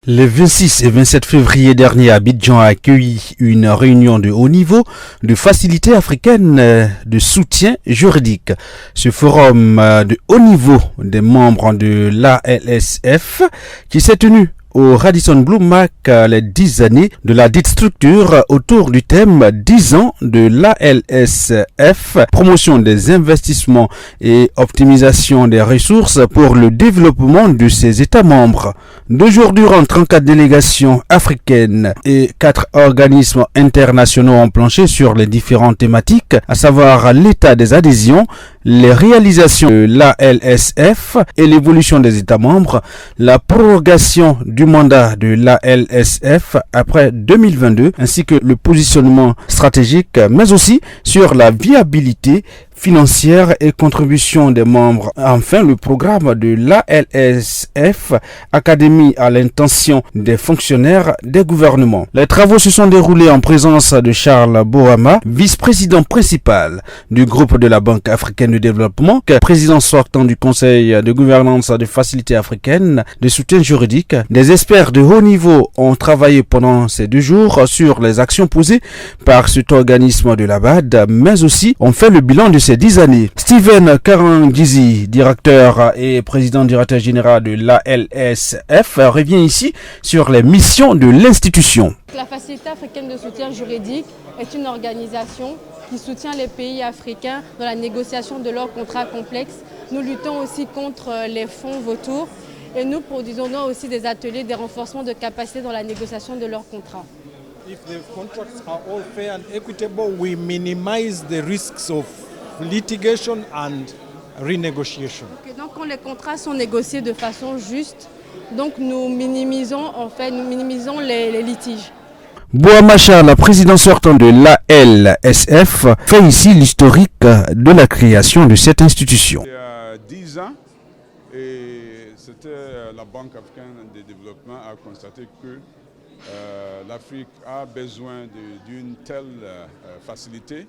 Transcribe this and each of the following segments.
Le 26 et 27 février dernier, Abidjan a accueilli une réunion de haut niveau de Facilité africaine de soutien juridique. Ce forum de haut niveau des membres de l'ALSF qui s'est tenu au Radisson Blu marque les 10 années de la dite structure autour du thème 10 ans de l'ALSF, promotion des investissements et optimisation des ressources pour le développement de ses États membres. 2 jours durant, 34 délégations africaines et 4 organismes internationaux ont planché sur les différentes thématiques, à savoir l'état des adhésions, les réalisations de l'ALSF et l'évolution des États membres, la prorogation du mandat de l'ALSF après 2022, ainsi que le positionnement stratégique, mais aussi sur la viabilité financière et contribution des membres. Enfin, le programme de l'ALSF, Académie à l'intention des fonctionnaires des gouvernements. Les travaux se sont déroulés en présence de Charles Bohama, vice-président principal du groupe de la Banque africaine de développement, président sortant du Conseil de gouvernance de Facilité africaine de soutien juridique. Des experts de haut niveau ont travaillé pendant ces 2 jours sur les actions posées par cet organisme de la BAD, mais aussi ont fait le bilan de ces 10 années. Steven Karangizi, directeur et président-directeur général de l'ALSF, revient ici sur les missions de l'institution. La Facilité africaine de soutien juridique est une organisation qui soutient les pays africains dans la négociation de leurs contrats complexes. Nous luttons aussi contre les fonds vautours et nous produisons aussi des ateliers de renforcement de capacité dans la négociation de leurs contrats. If the contracts are all fair and equitable, we minimize the risks of litigation and renegotiation. Donc quand les contrats sont négociés de façon juste, donc nous minimisons les litiges. Bohama Charles, président sortant de l'ALSF, fait ici l'historique de la création de cette institution. Il y a 10 ans, et la Banque africaine de développement a constaté que l'Afrique a besoin d'une telle facilité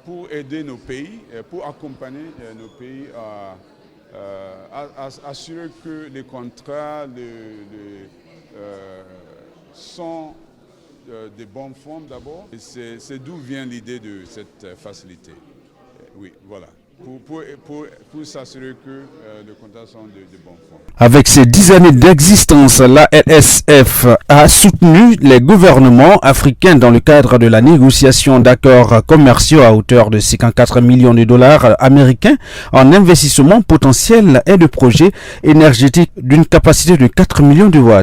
pour aider nos pays, pour accompagner nos pays à assurer que les contrats sont de bonnes formes d'abord. C'est d'où vient l'idée de cette facilité. Oui, voilà. Pour s'assurer que les contrats sont de bonnes formes. Avec ses 10 années d'existence, l'ALSF a soutenu les gouvernements africains dans le cadre de la négociation d'accords commerciaux à hauteur de 54 millions de dollars américains en investissement potentiel et de projets énergétiques d'une capacité de 4 millions de watts.